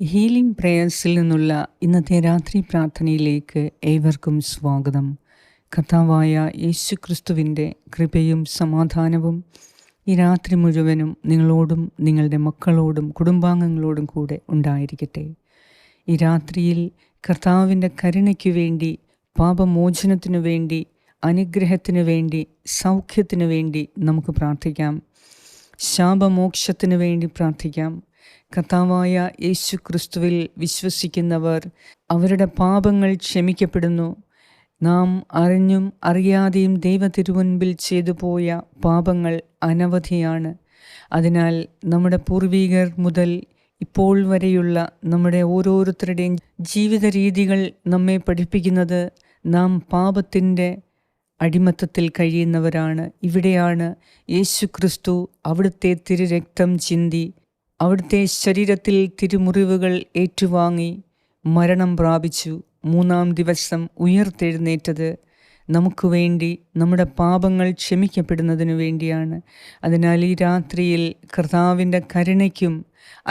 Healing പ്രേയേഴ്സിൽ നിന്നുള്ള ഇന്നത്തെ രാത്രി പ്രാർത്ഥനയിലേക്ക് ഏവർക്കും സ്വാഗതം. കർത്താവായ യേശുക്രിസ്തുവിൻ്റെ കൃപയും സമാധാനവും ഈ രാത്രി മുഴുവനും നിങ്ങളോടും നിങ്ങളുടെ മക്കളോടും കുടുംബാംഗങ്ങളോടും കൂടെ ഉണ്ടായിരിക്കട്ടെ. ഈ രാത്രിയിൽ കർത്താവിൻ്റെ കരുണയ്ക്കു വേണ്ടി, പാപമോചനത്തിനു വേണ്ടി, അനുഗ്രഹത്തിനു വേണ്ടി, സൗഖ്യത്തിനു വേണ്ടി നമുക്ക് പ്രാർത്ഥിക്കാം. ശാപമോക്ഷത്തിനു വേണ്ടി പ്രാർത്ഥിക്കാം. കർത്താവായ യേശു ക്രിസ്തുവിൽ വിശ്വസിക്കുന്നവർ അവരുടെ പാപങ്ങൾ ക്ഷമിക്കപ്പെടുന്നു. നാം അറിഞ്ഞും അറിയാതെയും ദൈവത്തിരുമുൻപിൽ ചെയ്തു പോയ പാപങ്ങൾ അനവധിയാണ്. അതിനാൽ നമ്മുടെ പൂർവികർ മുതൽ ഇപ്പോൾ വരെയുള്ള നമ്മുടെ ഓരോരുത്തരുടെയും ജീവിത രീതികൾ നമ്മെ പഠിപ്പിക്കുന്നത് നാം പാപത്തിൻ്റെ അടിമത്തത്തിൽ കഴിയുന്നവരാണ്. ഇവിടെയാണ് യേശു ക്രിസ്തു അവിടുത്തെ തിരുരക്തം ചിന്തി, അവിടുത്തെ ശരീരത്തിൽ തിരുമുറിവുകൾ ഏറ്റുവാങ്ങി മരണം പ്രാപിച്ചു, മൂന്നാം ദിവസം ഉയർത്തെഴുന്നേറ്റത് നമുക്ക് വേണ്ടി, നമ്മുടെ പാപങ്ങൾ ക്ഷമിക്കപ്പെടുന്നതിനു വേണ്ടിയാണ്. അതിനാൽ ഈ രാത്രിയിൽ കർത്താവിൻ്റെ കരുണയ്ക്കും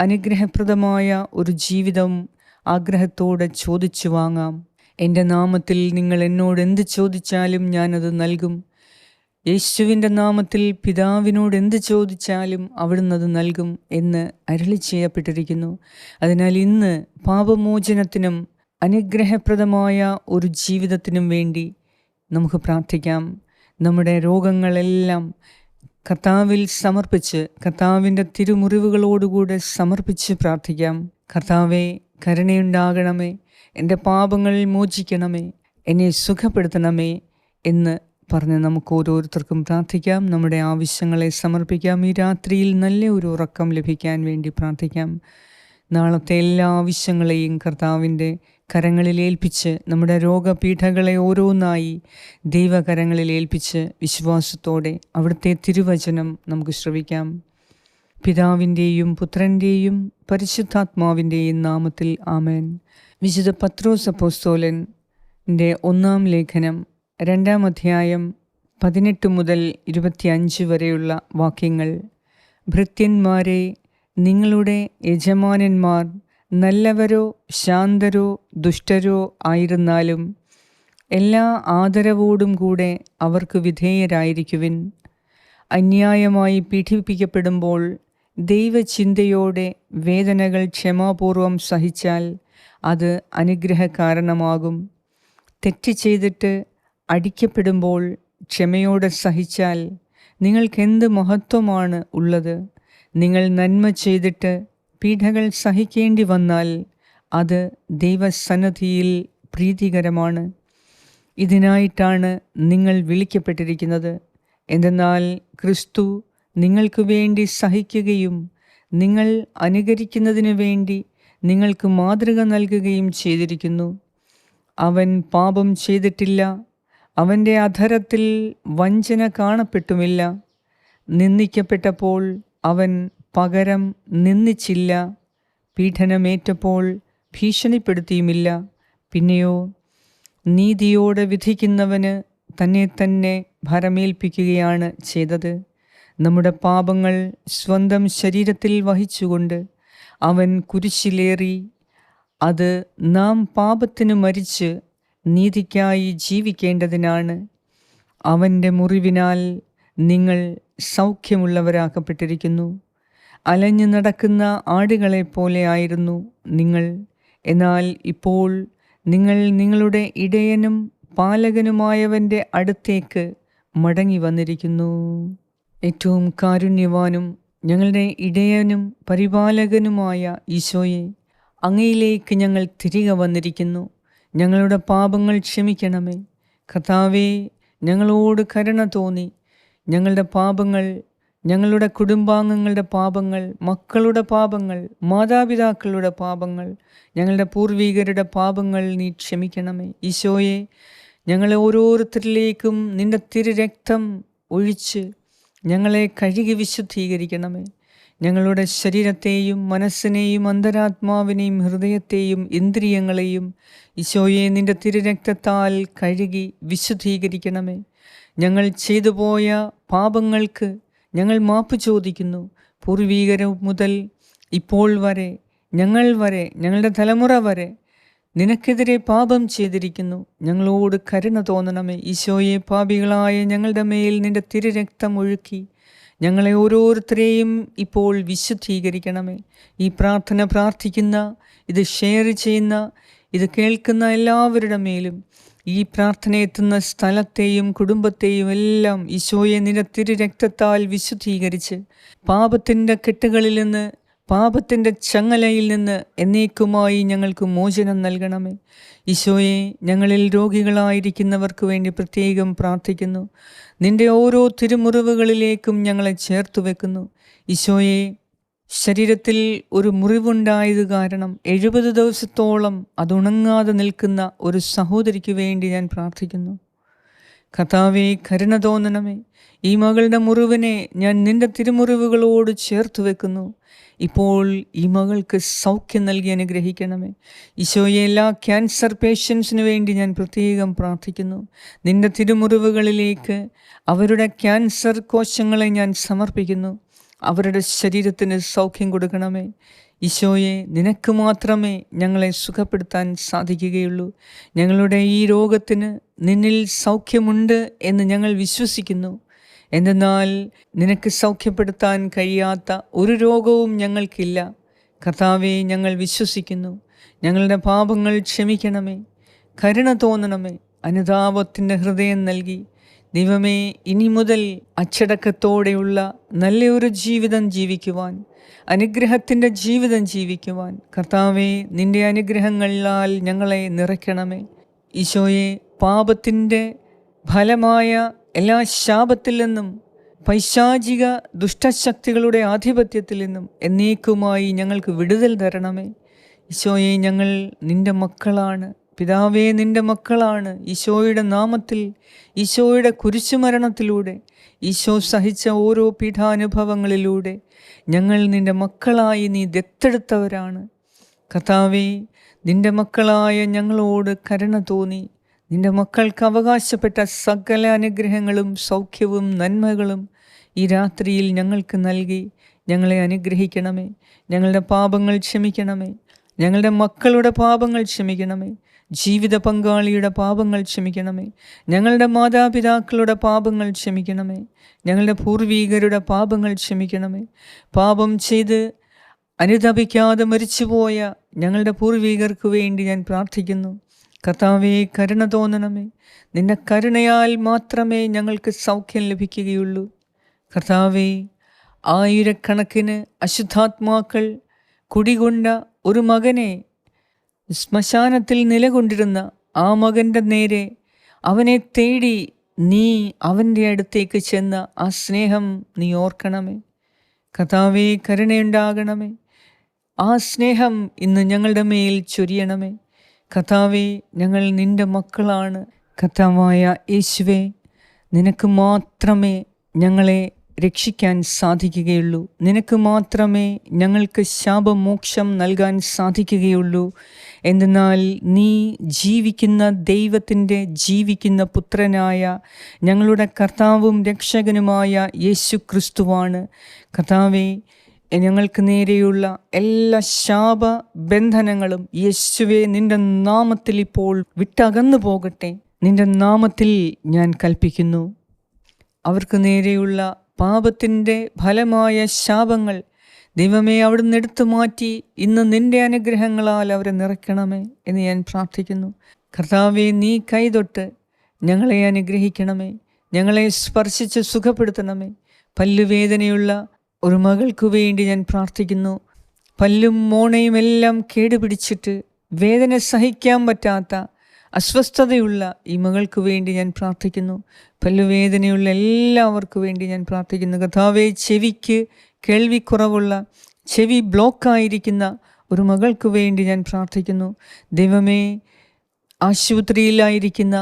അനുഗ്രഹപ്രദമായ ഒരു ജീവിതം ആഗ്രഹത്തോടെ ചോദിച്ചു വാങ്ങാം. എൻ്റെ നാമത്തിൽ നിങ്ങൾ എന്നോട് എന്ത് ചോദിച്ചാലും ഞാനത് നൽകും. യേശുവിൻ്റെ നാമത്തിൽ പിതാവിനോട് എന്ത് ചോദിച്ചാലും അവിടുന്ന് അത് നൽകും എന്ന് അരുളി ചെയ്യപ്പെട്ടിരിക്കുന്നു. അതിനാൽ ഇന്ന് പാപമോചനത്തിനും അനുഗ്രഹപ്രദമായ ഒരു ജീവിതത്തിനും വേണ്ടി നമുക്ക് പ്രാർത്ഥിക്കാം. നമ്മുടെ രോഗങ്ങളെല്ലാം കർത്താവിൽ സമർപ്പിച്ച്, കർത്താവിൻ്റെ തിരുമുറിവുകളോടുകൂടെ സമർപ്പിച്ച് പ്രാർത്ഥിക്കാം. കർത്താവേ, കരുണയുണ്ടാകണമേ, എൻ്റെ പാപങ്ങൾ മോചിക്കണമേ, എന്നെ സുഖപ്പെടുത്തണമേ എന്ന് പറഞ്ഞ് നമുക്ക് ഓരോരുത്തർക്കും പ്രാർത്ഥിക്കാം. നമ്മുടെ ആവശ്യങ്ങളെ സമർപ്പിക്കാം. ഈ രാത്രിയിൽ നല്ല ഒരു ഉറക്കം ലഭിക്കാൻ വേണ്ടി പ്രാർത്ഥിക്കാം. നാളത്തെ എല്ലാ ആവശ്യങ്ങളെയും കർത്താവിൻ്റെ കരങ്ങളിൽ ഏൽപ്പിച്ച്, നമ്മുടെ രോഗപീഠകളെ ഓരോന്നായി ദൈവകരങ്ങളിൽ ഏൽപ്പിച്ച് വിശ്വാസത്തോടെ അവിടുത്തെ തിരുവചനം നമുക്ക് ശ്രവിക്കാം. പിതാവിൻ്റെയും പുത്രൻ്റെയും പരിശുദ്ധാത്മാവിൻ്റെയും നാമത്തിൽ ആമേൻ. വിശുദ്ധ പത്രോസ് അപ്പോസ്തലൻ്റെ 1-ാം ലേഖനം 2-ാം അധ്യായം 18 മുതൽ 25 വരെയുള്ള വാക്യങ്ങൾ. ഭൃത്യന്മാരെ, നിങ്ങളുടെ യജമാനന്മാർ നല്ലവരോ ശാന്തരോ ദുഷ്ടരോ ആയിരുന്നാലും എല്ലാ ആദരവോടും കൂടെ അവർക്ക് വിധേയരായിരിക്കുവിൻ. അന്യായമായി പീഡിപ്പിക്കപ്പെടുമ്പോൾ ദൈവചിന്തയോടെ വേദനകൾ ക്ഷമാപൂർവം സഹിച്ചാൽ അത് അനുഗ്രഹകാരണമാകും. തെറ്റ് ചെയ്തിട്ട് അടിക്കപ്പെടുമ്പോൾ ക്ഷമയോടെ സഹിച്ചാൽ നിങ്ങൾക്കെന്ത് മഹത്വമാണ് ഉള്ളത്? നിങ്ങൾ നന്മ ചെയ്തിട്ട് പീഡകൾ സഹിക്കേണ്ടി വന്നാൽ അത് ദൈവസന്നിധിയിൽ പ്രീതികരമാണ്. ഇതിനായിട്ടാണ് നിങ്ങൾ വിളിക്കപ്പെട്ടിരിക്കുന്നത്. എന്തെന്നാൽ ക്രിസ്തു നിങ്ങൾക്ക് വേണ്ടി സഹിക്കുകയും നിങ്ങൾ അനുകരിക്കുന്നതിനു വേണ്ടി നിങ്ങൾക്ക് മാതൃക നൽകുകയും ചെയ്തിരിക്കുന്നു. അവൻ പാപം ചെയ്തിട്ടില്ല, അവൻ്റെ അധരത്തിൽ വഞ്ചന കാണപ്പെട്ടുമില്ല. നിന്ദിക്കപ്പെട്ടപ്പോൾ അവൻ പകരം നിന്ദിച്ചില്ല, പീഡനമേറ്റപ്പോൾ ഭീഷണിപ്പെടുത്തിയുമില്ല. പിന്നെയോ നീതിയോടെ വിധിക്കുന്നവന് തന്നെ തന്നെ ഭരമേൽപ്പിക്കുകയാണ് ചെയ്തത്. നമ്മുടെ പാപങ്ങൾ സ്വന്തം ശരീരത്തിൽ വഹിച്ചുകൊണ്ട് അവൻ കുരിശിലേറി, അത് നാം പാപത്തിന് മരിച്ച് നീതിക്കായി ജീവിക്കേണ്ടതിനാണ്. അവൻ്റെ മുറിവിനാൽ നിങ്ങൾ സൗഖ്യമുള്ളവരാക്കപ്പെട്ടിരിക്കുന്നു. അലഞ്ഞു നടക്കുന്ന ആടുകളെപ്പോലെ ആയിരുന്നു നിങ്ങൾ. എന്നാൽ ഇപ്പോൾ നിങ്ങൾ നിങ്ങളുടെ ഇടയനും പാലകനുമായവൻ്റെ അടുത്തേക്ക് മടങ്ങി വന്നിരിക്കുന്നു. ഏറ്റവും കാരുണ്യവാനും ഞങ്ങളുടെ ഇടയനും പരിപാലകനുമായ ഈശോയെ, അങ്ങയിലേക്ക് ഞങ്ങൾ തിരികെ വന്നിരിക്കുന്നു. ഞങ്ങളുടെ പാപങ്ങൾ ക്ഷമിക്കണമേ. കർത്താവേ, ഞങ്ങളോട് കരുണ തോന്നി. ഞങ്ങളുടെ പാപങ്ങൾ, ഞങ്ങളുടെ കുടുംബാംഗങ്ങളുടെ പാപങ്ങൾ, മക്കളുടെ പാപങ്ങൾ, മാതാപിതാക്കളുടെ പാപങ്ങൾ, ഞങ്ങളുടെ പൂർവികരുടെ പാപങ്ങൾ നീ ക്ഷമിക്കണമേ. ഈശോയെ, ഞങ്ങളെ ഓരോരുത്തരിലേക്കും നിൻ്റെ തിരുരക്തം ഒഴിച്ച് ഞങ്ങളെ കഴുകി വിശുദ്ധീകരിക്കണമേ. ഞങ്ങളുടെ ശരീരത്തെയും മനസ്സിനെയും അന്തരാത്മാവിനെയും ഹൃദയത്തെയും ഇന്ദ്രിയങ്ങളെയും ഈശോയെ നിൻ്റെ തിരുരക്തത്താൽ കഴുകി വിശുദ്ധീകരിക്കണമേ. ഞങ്ങൾ ചെയ്തു പോയ പാപങ്ങൾക്ക് ഞങ്ങൾ മാപ്പ് ചോദിക്കുന്നു. പൂർവീകരം മുതൽ ഇപ്പോൾ വരെ ഞങ്ങൾ വരെ, ഞങ്ങളുടെ തലമുറ വരെ നിനക്കെതിരെ പാപം ചെയ്തിരിക്കുന്നു. ഞങ്ങളോട് കരുണ തോന്നണമേ. ഈശോയെ, പാപികളായ ഞങ്ങളുടെ മേൽ നിന്റെ തിരുരക്തം ഒഴുക്കി ഞങ്ങളെ ഓരോരുത്തരെയും ഇപ്പോൾ വിശുദ്ധീകരിക്കണമേ. ഈ പ്രാർത്ഥന പ്രാർത്ഥിക്കുന്ന, ഇത് ഷെയർ ചെയ്യുന്ന, ഇത് കേൾക്കുന്ന എല്ലാവരുടെ മേലും, ഈ പ്രാർത്ഥന എത്തുന്ന സ്ഥലത്തെയും കുടുംബത്തെയും എല്ലാം ഈശോയെ നിന്റെ തിരുരക്തത്താൽ വിശുദ്ധീകരിച്ച് പാപത്തിൻ്റെ കെട്ടുകളിൽ നിന്ന്, പാപത്തിൻ്റെ ചങ്ങലയിൽ നിന്ന് എന്നേക്കുമായി ഞങ്ങൾക്ക് മോചനം നൽകണമേ. ഈശോയെ, ഞങ്ങളിൽ രോഗികളായിരിക്കുന്നവർക്ക് വേണ്ടി പ്രത്യേകം പ്രാർത്ഥിക്കുന്നു. നിന്റെ ഓരോ തിരുമുറിവുകളിലേക്കും ഞങ്ങളെ ചേർത്തു വെക്കുന്നു. ഈശോയെ, ശരീരത്തിൽ ഒരു മുറിവുണ്ടായത് കാരണം 70 ദിവസത്തോളം അതുണങ്ങാതെ നിൽക്കുന്ന ഒരു സഹോദരിക്ക് വേണ്ടി ഞാൻ പ്രാർത്ഥിക്കുന്നു. കർത്താവേ, കരുണ തോന്നണമേ. ഈ മകളുടെ മുറിവിനെ ഞാൻ നിന്റെ തിരുമുറിവുകളോട് ചേർത്ത് വെക്കുന്നു. ഇപ്പോൾ ഈ മകൾക്ക് സൗഖ്യം നൽകി അനുഗ്രഹിക്കണമേ. ഈശോയെ, എല്ലാ ക്യാൻസർ പേഷ്യൻസിന് വേണ്ടി ഞാൻ പ്രത്യേകം പ്രാർത്ഥിക്കുന്നു. നിന്റെ തിരുമുറിവുകളിലേക്ക് അവരുടെ ക്യാൻസർ കോശങ്ങളെ ഞാൻ സമർപ്പിക്കുന്നു. അവരുടെ ശരീരത്തിന് സൗഖ്യം കൊടുക്കണമേ. ഈശോയെ, നിനക്ക് മാത്രമേ ഞങ്ങളെ സുഖപ്പെടുത്താൻ സാധിക്കുകയുള്ളൂ. ഞങ്ങളുടെ ഈ രോഗത്തിന് നിന്നിൽ സൗഖ്യമുണ്ട് എന്ന് ഞങ്ങൾ വിശ്വസിക്കുന്നു. എന്തെന്നാൽ നിനക്ക് സൗഖ്യപ്പെടുത്താൻ കഴിയാത്ത ഒരു രോഗവും ഞങ്ങൾക്കില്ല. കർത്താവെ, ഞങ്ങൾ വിശ്വസിക്കുന്നു. ഞങ്ങളുടെ പാപങ്ങൾ ക്ഷമിക്കണമേ. കരുണ തോന്നണമേ. അനുതാപത്തിൻ്റെ ഹൃദയം നൽകി ദൈവമേ, ഇനി മുതൽ അച്ചടക്കത്തോടെയുള്ള നല്ലൊരു ജീവിതം ജീവിക്കുവാൻ, അനുഗ്രഹത്തിൻ്റെ ജീവിതം ജീവിക്കുവാൻ കർത്താവെ, നിൻ്റെ അനുഗ്രഹങ്ങളാൽ ഞങ്ങളെ നിറയ്ക്കണമേ. ഈശോയെ, പാപത്തിൻ്റെ ഫലമായ എല്ലാ ശാപത്തിൽ നിന്നും, പൈശാചിക ദുഷ്ടശക്തികളുടെ ആധിപത്യത്തിൽ നിന്നും എന്നേക്കുമായി ഞങ്ങൾക്ക് വിടുതൽ തരണമേ. ഈശോയെ, ഞങ്ങൾ നിൻ്റെ മക്കളാണ്. പിതാവേ, നിൻ്റെ മക്കളാണ്. ഈശോയുടെ നാമത്തിൽ, ഈശോയുടെ കുരിശുമരണത്തിലൂടെ, ഈശോ സഹിച്ച ഓരോ പീഠാനുഭവങ്ങളിലൂടെ ഞങ്ങൾ നിൻ്റെ മക്കളായി നീ ദത്തെടുത്തവരാണ്. കർത്താവേ, നിൻ്റെ മക്കളായ ഞങ്ങളോട് കരുണ തോന്നി നിൻ്റെ മക്കൾക്ക് അവകാശപ്പെട്ട സകല അനുഗ്രഹങ്ങളും സൗഖ്യവും നന്മകളും ഈ രാത്രിയിൽ ഞങ്ങൾക്ക് നൽകി ഞങ്ങളെ അനുഗ്രഹിക്കണമേ. ഞങ്ങളുടെ പാപങ്ങൾ ക്ഷമിക്കണമേ. ഞങ്ങളുടെ മക്കളുടെ പാപങ്ങൾ ക്ഷമിക്കണമേ. ജീവിത പങ്കാളിയുടെ പാപങ്ങൾ ക്ഷമിക്കണമേ. ഞങ്ങളുടെ മാതാപിതാക്കളുടെ പാപങ്ങൾ ക്ഷമിക്കണമേ. ഞങ്ങളുടെ പൂർവീകരുടെ പാപങ്ങൾ ക്ഷമിക്കണമേ. പാപം ചെയ്ത് അനുതപിക്കാതെ മരിച്ചുപോയ ഞങ്ങളുടെ പൂർവീകർക്ക് വേണ്ടി ഞാൻ പ്രാർത്ഥിക്കുന്നു. കർത്താവേ, കരുണ തോന്നണമേ. നിന്റെ കരുണയാൽ മാത്രമേ ഞങ്ങൾക്ക് സൗഖ്യം ലഭിക്കുകയുള്ളൂ. കർത്താവേ, ആയിരക്കണക്കിന് അശുദ്ധാത്മാക്കൾ കുടികൊണ്ട ഒരു മകനെ ശ്മശാനത്തിൽ നിലകൊണ്ടിരുന്ന ആ മകൻ്റെ നേരെ അവനെ തേടി നീ അവൻ്റെ അടുത്തേക്ക് ചെന്ന ആ സ്നേഹം നീ ഓർക്കണമേ. കർത്താവേ, കരുണയുണ്ടാകണമേ. ആ സ്നേഹം ഇന്ന് ഞങ്ങളുടെ മേൽ ചൊരിയണമേ. കർത്താവേ, ഞങ്ങൾ നിൻ്റെ മക്കളാണ്. കർത്താവായ യേശുവേ, നിനക്ക് മാത്രമേ ഞങ്ങളെ രക്ഷിക്കാൻ സാധിക്കുകയുള്ളൂ. നിനക്ക് മാത്രമേ ഞങ്ങൾക്ക് ശാപമോക്ഷം നൽകാൻ സാധിക്കുകയുള്ളൂ. എന്തെന്നാൽ നീ ജീവിക്കുന്ന ദൈവത്തിൻ്റെ ജീവിക്കുന്ന പുത്രനായ ഞങ്ങളുടെ കർത്താവും രക്ഷകനുമായ യേശു ക്രിസ്തുവാണ്. കർത്താവേ, ഞങ്ങൾക്ക് നേരെയുള്ള എല്ലാ ശാപബന്ധനങ്ങളും യേശുവേ നിൻ്റെ നാമത്തിൽ ഇപ്പോൾ വിട്ടകന്നു പോകട്ടെ. നിൻ്റെ നാമത്തിൽ ഞാൻ കൽപ്പിക്കുന്നു. അവർക്ക് നേരെയുള്ള പാപത്തിൻ്റെ ഫലമായ ശാപങ്ങൾ ദൈവമേ അവിടുന്ന് എടുത്തു മാറ്റി ഇന്ന് നിൻ്റെ അനുഗ്രഹങ്ങളാൽ അവരെ നിറയ്ക്കണമേ എന്ന് ഞാൻ പ്രാർത്ഥിക്കുന്നു. കർത്താവേ, നീ കൈതൊട്ട് ഞങ്ങളെ അനുഗ്രഹിക്കണമേ. ഞങ്ങളെ സ്പർശിച്ച് സുഖപ്പെടുത്തണമേ. പല്ലുവേദനയുള്ള ഒരു മകൾക്ക് വേണ്ടി ഞാൻ പ്രാർത്ഥിക്കുന്നു. പല്ലും മോണയും എല്ലാം കേടുപിടിച്ചിട്ട് വേദന സഹിക്കാൻ പറ്റാത്ത അസ്വസ്ഥതയുള്ള ഈ മകൾക്ക് വേണ്ടി ഞാൻ പ്രാർത്ഥിക്കുന്നു. പല്ലുവേദനയുള്ള എല്ലാവർക്കും വേണ്ടി ഞാൻ പ്രാർത്ഥിക്കുന്നു. കർത്താവേ, ചെവിക്ക് കേൾവിക്കുറവുള്ള, ചെവി ബ്ലോക്കായിരിക്കുന്ന ഒരു മകൾക്ക് വേണ്ടി ഞാൻ പ്രാർത്ഥിക്കുന്നു. ദൈവമേ, ആശുപത്രിയിലായിരിക്കുന്ന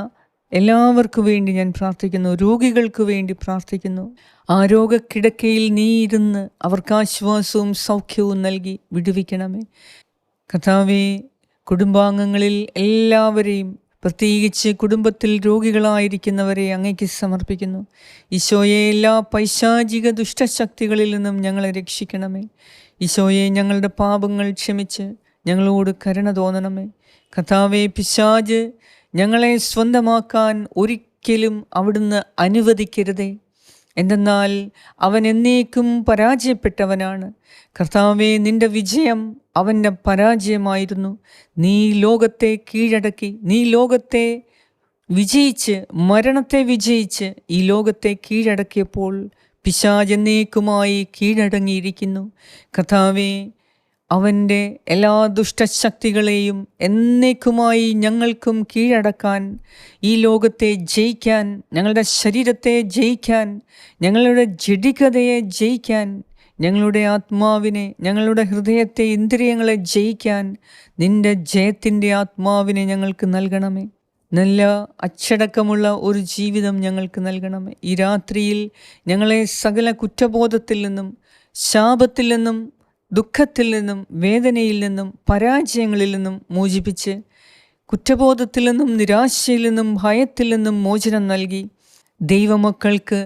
എല്ലാവർക്കും വേണ്ടി ഞാൻ പ്രാർത്ഥിക്കുന്നു. രോഗികൾക്ക് വേണ്ടി പ്രാർത്ഥിക്കുന്നു. ആ രോഗക്കിടക്കയിൽ നീ ഇരുന്ന് അവർക്ക് ആശ്വാസവും സൗഖ്യവും നൽകി വിടുവിക്കണമേ. കർത്താവേ, കുടുംബാംഗങ്ങളിൽ എല്ലാവരെയും, പ്രത്യേകിച്ച് കുടുംബത്തിൽ രോഗികളായിരിക്കുന്നവരെ അങ്ങേക്ക് സമർപ്പിക്കുന്നു. ഈശോയെ, എല്ലാ പൈശാചിക ദുഷ്ടശക്തികളിൽ നിന്നും ഞങ്ങളെ രക്ഷിക്കണമേ. ഈശോയെ, ഞങ്ങളുടെ പാപങ്ങൾ ക്ഷമിച്ച് ഞങ്ങളോട് കരുണ തോന്നണമേ. കർത്താവേ, പിശാച് ഞങ്ങളെ സ്വന്തമാക്കാൻ ഒരിക്കലും അവിടുന്ന് അനുവദിക്കരുതേ. എന്തെന്നാൽ അവൻ എന്നേക്കും പരാജയപ്പെട്ടവനാണ്. കർത്താവേ, നിന്റെ വിജയം അവൻ്റെ പരാജയമായിരുന്നു. നീ ലോകത്തെ കീഴടക്കി, നീ ലോകത്തെ വിജയിച്ച്, മരണത്തെ വിജയിച്ച് ഈ ലോകത്തെ കീഴടക്കിയപ്പോൾ പിശാച് എന്നേക്കുമായി കീഴടങ്ങിയിരിക്കുന്നു. കർത്താവേ, അവൻ്റെ എല്ലാ ദുഷ്ടശക്തികളെയും എന്നേക്കുമായി ഞങ്ങൾക്കും കീഴടക്കാൻ, ഈ ലോകത്തെ ജയിക്കാൻ, ഞങ്ങളുടെ ശരീരത്തെ ജയിക്കാൻ, ഞങ്ങളുടെ ജഡികതയെ ജയിക്കാൻ, ഞങ്ങളുടെ ആത്മാവിനെ, ഞങ്ങളുടെ ഹൃദയത്തെ, ഇന്ദ്രിയങ്ങളെ ജയിക്കാൻ നിൻ്റെ ജയത്തിൻ്റെ ആത്മാവിനെ ഞങ്ങൾക്ക് നൽകണമേ. നല്ല അച്ചടക്കമുള്ള ഒരു ജീവിതം ഞങ്ങൾക്ക് നൽകണമേ. ഈ രാത്രിയിൽ ഞങ്ങളെ സകല കുറ്റബോധത്തിൽ നിന്നും, ശാപത്തിൽ നിന്നും, ദുഃഖത്തിൽ നിന്നും, വേദനയിൽ നിന്നും, പരാജയങ്ങളിൽ നിന്നും മോചിപ്പിച്ച്, കുറ്റബോധത്തിൽ നിന്നും, നിരാശയിൽ നിന്നും, ഭയത്തിൽ നിന്നും മോചനം നൽകി ദൈവമക്കൾക്ക്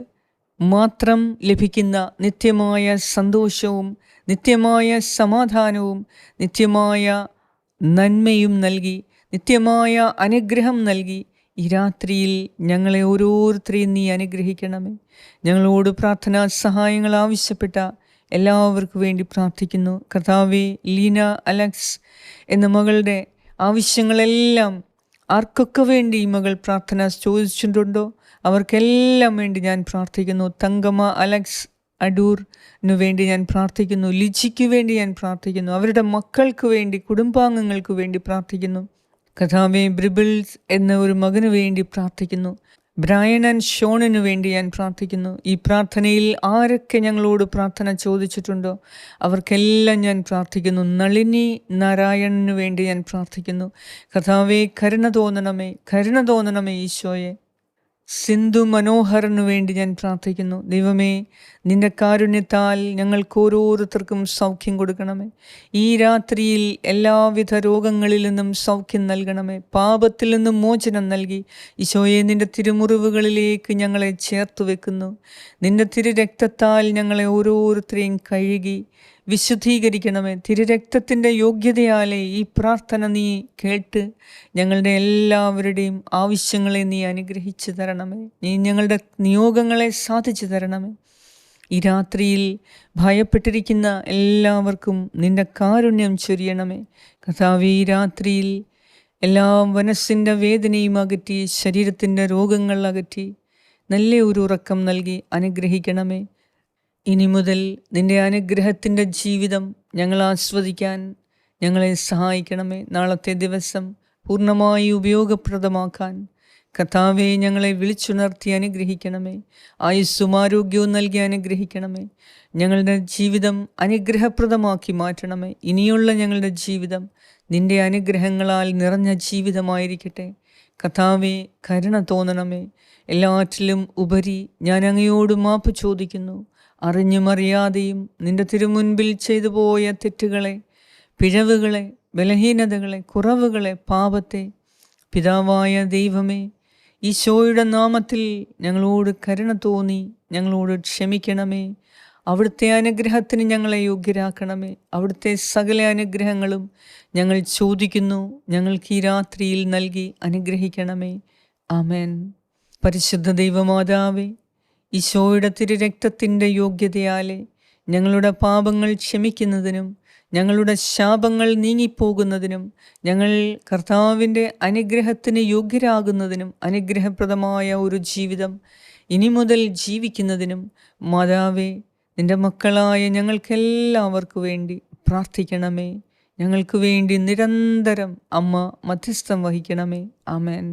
മാത്രം ലഭിക്കുന്ന നിത്യമായ സന്തോഷവും നിത്യമായ സമാധാനവും നിത്യമായ നന്മയും നൽകി, നിത്യമായ അനുഗ്രഹം നൽകി ഈ രാത്രിയിൽ ഞങ്ങളെ ഓരോരുത്തരെയും നീ അനുഗ്രഹിക്കണമേ. ഞങ്ങളോട് പ്രാർത്ഥനാ സഹായങ്ങൾ ആവശ്യപ്പെട്ട എല്ലാവർക്കും വേണ്ടി പ്രാർത്ഥിക്കുന്നു. കർത്താവേ, ലീന അലക്സ് എന്ന മകളുടെ ആവശ്യങ്ങളെല്ലാം ആർക്കൊക്കെ വേണ്ടി ഈ മകൾ പ്രാർത്ഥന ചോദിച്ചിട്ടുണ്ടോ അവർക്കെല്ലാം വേണ്ടി ഞാൻ പ്രാർത്ഥിക്കുന്നു. തങ്കമ്മ അലക്സ് അടൂറിനു വേണ്ടി ഞാൻ പ്രാർത്ഥിക്കുന്നു. ലിജിക്ക് വേണ്ടി ഞാൻ പ്രാർത്ഥിക്കുന്നു. അവരുടെ മക്കൾക്ക് വേണ്ടി, കുടുംബാംഗങ്ങൾക്ക് വേണ്ടി പ്രാർത്ഥിക്കുന്നു. കർത്താവേ, ബ്രിബിൾസ് എന്ന ഒരു മകന് വേണ്ടി പ്രാർത്ഥിക്കുന്നു. ബ്രയൻ ആൻഡ് ഷോണിനു വേണ്ടി ഞാൻ പ്രാർത്ഥിക്കുന്നു. ഈ പ്രാർത്ഥനയിൽ ആരൊക്കെ ഞങ്ങളോട് പ്രാർത്ഥന ചോദിച്ചിട്ടുണ്ടോ അവർക്കെല്ലാം ഞാൻ പ്രാർത്ഥിക്കുന്നു. നളിനി നാരായണനു വേണ്ടി ഞാൻ പ്രാർത്ഥിക്കുന്നു. കർത്താവേ, കരുണ തോന്നണമേ, കരുണ തോന്നണമേ ഈശോയെ. സിന്ധു മനോഹരനു വേണ്ടി ഞാൻ പ്രാർത്ഥിക്കുന്നു. ദൈവമേ, നിന്റെ കാരുണ്യത്താൽ ഞങ്ങൾക്ക് ഓരോരുത്തർക്കും സൗഖ്യം കൊടുക്കണമേ. ഈ രാത്രിയിൽ എല്ലാവിധ രോഗങ്ങളിൽ നിന്നും സൗഖ്യം നൽകണമേ. പാപത്തിൽ നിന്നും മോചനം നൽകി ഈശോയെ, നിന്റെ തിരുമുറിവുകളിലേക്ക് ഞങ്ങളെ ചേർത്ത് വെക്കുന്നു. നിന്റെ തിരുരക്തത്താൽ ഞങ്ങളെ ഓരോരുത്തരെയും കഴുകി വിശുദ്ധീകരിക്കണമേ. തിരുരക്തത്തിൻ്റെ യോഗ്യതയാലെ ഈ പ്രാർത്ഥന നീ കേട്ട് ഞങ്ങളുടെ എല്ലാവരുടെയും ആവശ്യങ്ങളെ നീ അനുഗ്രഹിച്ചു തരണമേ. നീ ഞങ്ങളുടെ നിയോഗങ്ങളെ സാധിച്ചു തരണമേ. ഈ രാത്രിയിൽ ഭയപ്പെട്ടിരിക്കുന്ന എല്ലാവർക്കും നിന്റെ കാരുണ്യം ചൊരിയണമേ. കർത്താവേ, ഈ രാത്രിയിൽ എല്ലാ മനസ്സിൻ്റെ വേദനയും അകറ്റി, ശരീരത്തിൻ്റെ രോഗങ്ങൾ അകറ്റി നല്ല ഒരു ഉറക്കം നൽകി അനുഗ്രഹിക്കണമേ. ഇനി മുതൽ നിന്റെ അനുഗ്രഹത്തിൻ്റെ ജീവിതം ഞങ്ങൾ ആസ്വദിക്കാൻ ഞങ്ങളെ സഹായിക്കണമേ. നാളത്തെ ദിവസം പൂർണ്ണമായി ഉപയോഗപ്രദമാക്കാൻ കർത്താവേ, ഞങ്ങളെ വിളിച്ചുണർത്തി അനുഗ്രഹിക്കണമേ. ആയുസ്സും ആരോഗ്യവും നൽകി അനുഗ്രഹിക്കണമേ. ഞങ്ങളുടെ ജീവിതം അനുഗ്രഹപ്രദമാക്കി മാറ്റണമേ. ഇനിയുള്ള ഞങ്ങളുടെ ജീവിതം നിന്റെ അനുഗ്രഹങ്ങളാൽ നിറഞ്ഞ ജീവിതമായിരിക്കട്ടെ. കർത്താവേ, കരുണ തോന്നണമേ. എല്ലാറ്റിലും ഉപരി ഞാൻ അങ്ങയോട് മാപ്പ് ചോദിക്കുന്നു. അറിഞ്ഞും അറിയാതെയും നിന്റെ തിരുമുൻപിൽ ചെയ്തു പോയ തെറ്റുകളെ, പിഴവുകളെ, ബലഹീനതകളെ, കുറവുകളെ, പാപത്തെ പിതാവായ ദൈവമേ, ഈശോയുടെ നാമത്തിൽ ഞങ്ങളോട് കരുണ തോന്നി ഞങ്ങളോട് ക്ഷമിക്കണമേ. അവിടുത്തെ അനുഗ്രഹത്തിന് ഞങ്ങളെ യോഗ്യരാക്കണമേ. അവിടുത്തെ സകല അനുഗ്രഹങ്ങളും ഞങ്ങൾ ചോദിക്കുന്നു, ഞങ്ങൾക്ക് ഈ രാത്രിയിൽ നൽകി അനുഗ്രഹിക്കണമേ. ആമേൻ. പരിശുദ്ധ ദൈവമാതാവേ, ഈശോയുടെ തിരുരക്തത്തിൻ്റെ യോഗ്യതയാലെ ഞങ്ങളുടെ പാപങ്ങൾ ക്ഷമിക്കുന്നതിനും ഞങ്ങളുടെ ശാപങ്ങൾ നീങ്ങിപ്പോകുന്നതിനും ഞങ്ങൾ കർത്താവിൻ്റെ അനുഗ്രഹത്തിന് യോഗ്യരാകുന്നതിനും അനുഗ്രഹപ്രദമായ ഒരു ജീവിതം ഇനി മുതൽ ജീവിക്കുന്നതിനും മാതാവേ, നിൻ്റെ മക്കളായ ഞങ്ങൾക്കെല്ലാവർക്കു വേണ്ടി പ്രാർത്ഥിക്കണമേ. ഞങ്ങൾക്ക് വേണ്ടി നിരന്തരം അമ്മ മധ്യസ്ഥം വഹിക്കണമേ. ആമേൻ.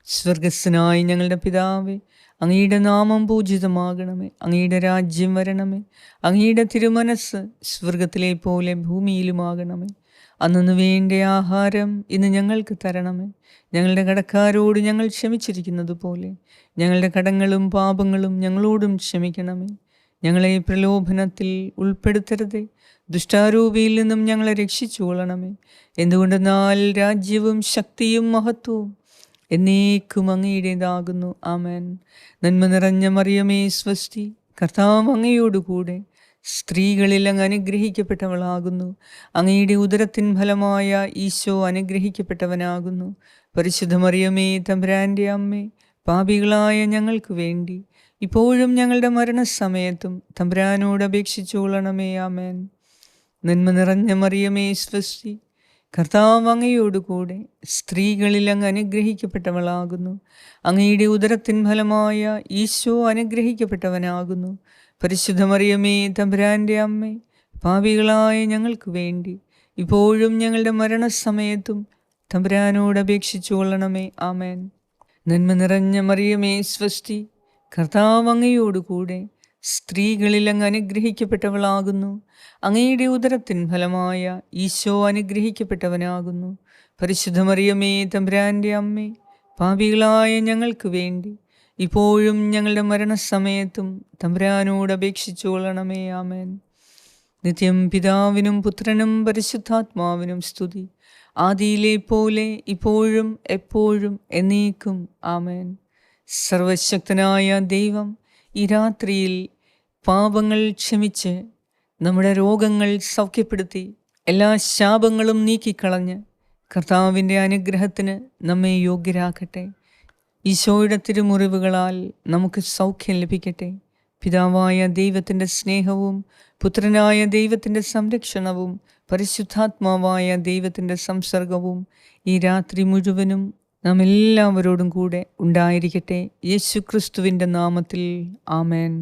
സ്വർഗസ്ഥനായ ഞങ്ങളുടെ പിതാവേ, അങ്ങയുടെ നാമം പൂജിതമാകണമേ. അങ്ങയുടെ രാജ്യം വരണമേ. അങ്ങയുടെ തിരുമനസ് സ്വർഗത്തിലെ പോലെ ഭൂമിയിലുമാകണമേ. അന്നു വേണ്ട ആഹാരം ഇന്ന് ഞങ്ങൾക്ക് തരണമേ. ഞങ്ങളുടെ കടക്കാരോട് ഞങ്ങൾ ക്ഷമിച്ചിരിക്കുന്നത് പോലെ ഞങ്ങളുടെ കടങ്ങളും പാപങ്ങളും ഞങ്ങളോടും ക്ഷമിക്കണമേ. ഞങ്ങളെ പ്രലോഭനത്തിൽ ഉൾപ്പെടുത്തരുതേ, ദുഷ്ടാരൂപിയിൽ നിന്നും ഞങ്ങളെ രക്ഷിച്ചുകൊള്ളണമേ. എന്തുകൊണ്ടെന്നാൽ രാജ്യവും ശക്തിയും മഹത്വവും എന്നേക്കും അങ്ങയുടേതാകുന്നു. ആമേൻ. നന്മ നിറഞ്ഞ മറിയമേ, സ്വസ്തി, കർത്താവ് അങ്ങയോടുകൂടെ സ്ത്രീകളിൽ അങ്ങ് അനുഗ്രഹിക്കപ്പെട്ടവളാകുന്നു. അങ്ങയുടെ ഉദരത്തിൻ ഫലമായ ഈശോ അനുഗ്രഹിക്കപ്പെട്ടവനാകുന്നു. പരിശുദ്ധ മറിയമേ, തമ്പുരാൻ്റെ അമ്മേ, പാപികളായ ഞങ്ങൾക്ക് വേണ്ടി ഇപ്പോഴും ഞങ്ങളുടെ മരണസമയത്തും തമ്പുരാനോട് അപേക്ഷിച്ചുകൊള്ളണമേ. ആമേൻ. നന്മ നിറഞ്ഞ മറിയമേ, സ്വസ്തി, കർത്താവ് അങ്ങയോടുകൂടെ സ്ത്രീകളിൽ അങ്ങ് അനുഗ്രഹിക്കപ്പെട്ടവളാകുന്നു. അങ്ങയുടെ ഉദരത്തിൻ ഫലമായ ഈശോ അനുഗ്രഹിക്കപ്പെട്ടവനാകുന്നു. പരിശുദ്ധ മറിയമേ, തമ്പുരാൻ്റെ അമ്മേ, പാപികളായ ഞങ്ങൾക്ക് വേണ്ടി ഇപ്പോഴും ഞങ്ങളുടെ മരണസമയത്തും തമ്പുരാനോട് അപേക്ഷിച്ചു കൊള്ളണമേ. ആമേൻ. നന്മ നിറഞ്ഞ മറിയമേ, സ്വസ്തി, കർത്താവ് അങ്ങയോടുകൂടെ സ്ത്രീകളിൽ അങ്ങ് അനുഗ്രഹിക്കപ്പെട്ടവളാകുന്നു. അങ്ങയുടെ ഉദരത്തിൻ ഫലമായ ഈശോ അനുഗ്രഹിക്കപ്പെട്ടവനാകുന്നു. പരിശുദ്ധ മറിയമേ, തമ്പുരാൻ്റെ അമ്മേ, പാപികളായ ഞങ്ങൾക്ക് വേണ്ടി ഇപ്പോഴും ഞങ്ങളുടെ മരണസമയത്തും തമ്പുരാനോട് അപേക്ഷിച്ചു കൊള്ളണമേ. ആമേൻ. നിത്യം പിതാവിനും പുത്രനും പരിശുദ്ധാത്മാവിനും സ്തുതി, ആദിയിലെ പോലെ ഇപ്പോഴും എപ്പോഴും എന്നേക്കും. ആമേൻ. സർവശക്തനായ ദൈവം ഈ രാത്രിയിൽ പാപങ്ങൾ ക്ഷമിച്ച് നമ്മുടെ രോഗങ്ങൾ സൗഖ്യപ്പെടുത്തി എല്ലാ ശാപങ്ങളും നീക്കിക്കളഞ്ഞ് കർത്താവിൻ്റെ അനുഗ്രഹത്തിന് നമ്മെ യോഗ്യരാക്കട്ടെ. ഈശോയുടെ തിരുമുറിവുകളാൽ നമുക്ക് സൗഖ്യം ലഭിക്കട്ടെ. പിതാവായ ദൈവത്തിൻ്റെ സ്നേഹവും പുത്രനായ ദൈവത്തിൻ്റെ സംരക്ഷണവും പരിശുദ്ധാത്മാവായ ദൈവത്തിൻ്റെ സംസർഗവും ഈ രാത്രി മുഴുവനും നാം എല്ലാവരോടും കൂടെ ഉണ്ടായിരിക്കട്ടെ. യേശുക്രിസ്തുവിൻ്റെ നാമത്തിൽ. ആമേൻ.